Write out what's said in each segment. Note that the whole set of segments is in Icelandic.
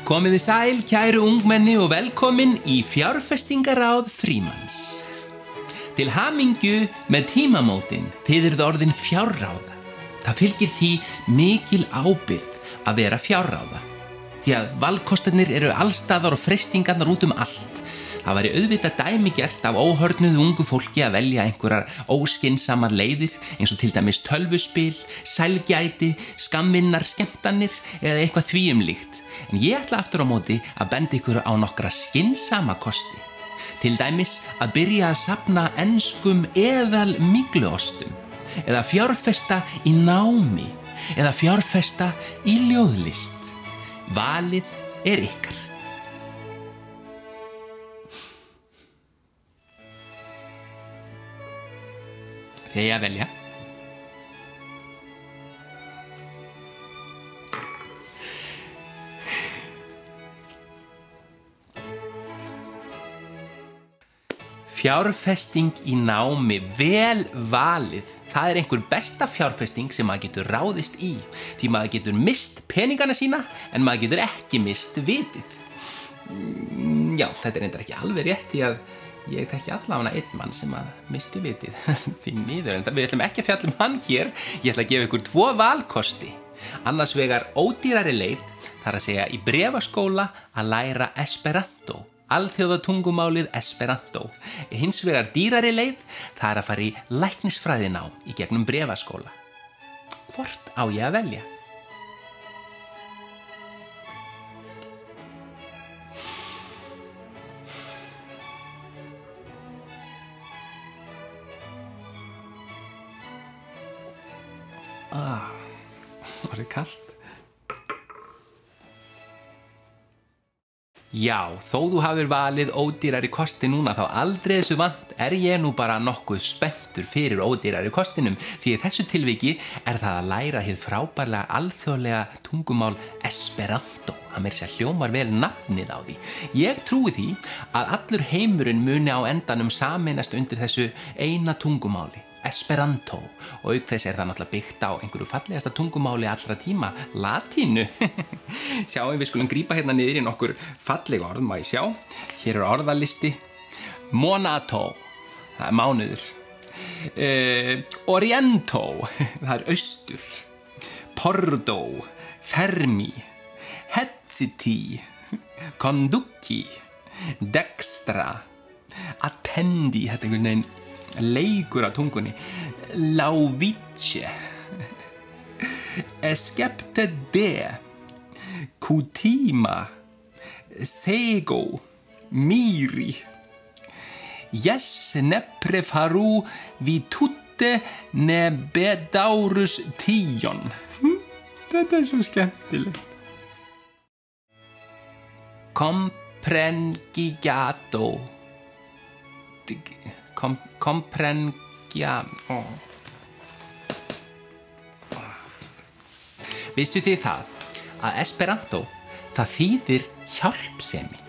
Komiði sæl, kæru ungmenni og velkomin í fjárfestingaráð Frímanns. Til hamingju með tímamótin, þið eruð orðin fjárráða. Það fylgir því mikil ábyrgð að vera fjárráða. Því að valkostirnir eru allstaðar og freistingarnar út allt. Það væri auðvitað dæmigert af óhörnuðu ungu fólki að velja einhverjar óskynnsamar leiðir eins og til dæmis tölvuspil, sælgæti, skamminnar skemmtanir eða eitthvað því líkt. En ég ætla aftur á móti að benda ykkur á nokkra skynnsama kosti. Til dæmis að byrja að safna enskum eðal mygluostum eða fjárfesta í námi eða fjárfesta í ljóðlist. Valið er ykkar. Þið eigið að velja. Fjárfesting í námi, vel valið. Það er einhver besta fjárfesting sem maður getur ráðist í. Því maður getur mist peningana sína en maður getur ekki mist vitið. Já, þetta er reyndar ekki alveg rétt því að ég þekki allavega einn mann sem að misti vitið. Því miður, en við ætlum ekki að fjalla hann hér. Ég ætla að gefa ykkur 2 valkosti. Annars vegar ódýrari leið, þar að segja í bréfaskóla að læra Esperanto. Alþjóðatungumálið Esperanto. Hins vegar dýrari leið, það er að fara í læknisfræðinám í gegnum bréfaskóla. Hvort á ég að velja? Var það kalt? Já, þó þú hafir valið ódýrari kosti núna þá aldrei þessu vant ég nú bara nokkuð spenntur fyrir ódýrari kostinum því í þessu tilviki það að læra hið frábærlega alþjóðlega tungumál Esperanto. Það meira sér hljómar vel nafnið á því. Ég trúi því að allur heimurinn muni á endanum sameinast undir þessu eina tungumáli. Esperanto og auk þess það náttúrulega byggt á einhverju fallegasta tungumáli allra tíma, latínu. Sjáum, við skulum grípa hérna niður í nokkur falleg orð, má ég sjá. Hér orðalisti. Monato, það mánuður. Oriento, það austur. Pordo, fermi. Hetziti, conduci, dextra. Attendi, þetta einhvern veginn leikur á tungunni. Lauvice. Escepte de. Kutima. Sego. Miri. Yes nepre faru vi tutte ne bedaurus tion. Þetta svo skemmtilegt. Comprengiato. Vissu þið það að Esperanto það þýðir hjálpsemi.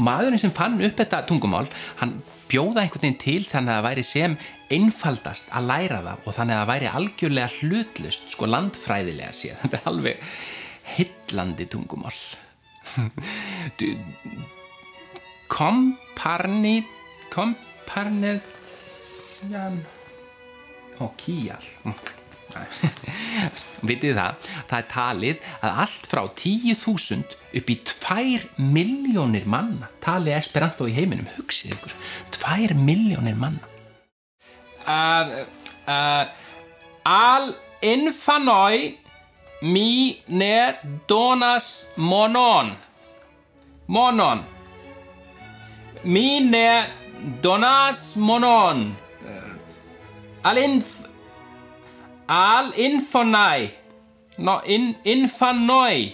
Maðurinn sem fann upp þetta tungumál, hann bjóða einhvern veginn til þannig að það væri sem einfaldast að læra það og þannig að það væri algjörlega hlutlaust, sko landfræðilega séð. Þetta er alveg heillandi tungumál. Kíal. Vitið það er talið að allt frá 10.000 upp í 2 milljónir manna tali Esperanto í heiminum. Hugsið ykkur, 2 milljónir manna. Al infanoi mi ne donas monon. Monon. Mi ne donas monon. Al infanoi. No, infanoi.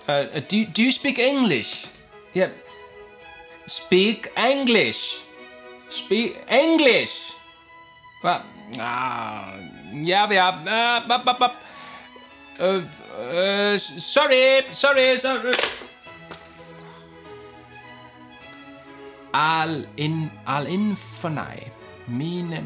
Do you speak English? Yeah. Speak English. Speak English. Sorry. Al infanai mine.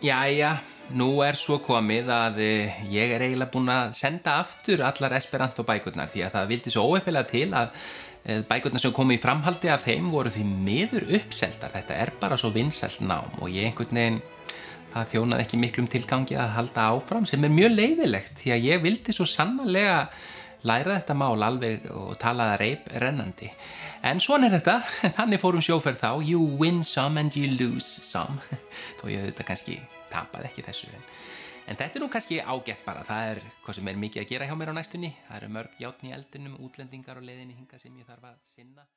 Jæja, nú svo komið að ég eiginlega búinn að senda aftur allar Esperanto bækurnar því að það vildi svo óheppilega til að bækurnar sem komu í framhaldi af þeim voru því miður uppseldar. Þetta bara svo vinsælt nám og ég einhvern veginn, það þjónaði ekki miklum tilgangi að halda áfram sem mjög leiðilegt því að ég vildi svo sannarlega læra þetta mál alveg og tala það reiprennandi. En svona þetta, þannig fórum sjóferð þá, you win some and you lose some, þó ég þetta kannski tapaði ekki þessu. En þetta nú kannski ágætt bara, það hvað sem mikið að gera hjá mér á næstunni, það mörg járn í eldinum, útlendingar og leiðinni hingað sem ég þarf að sinna.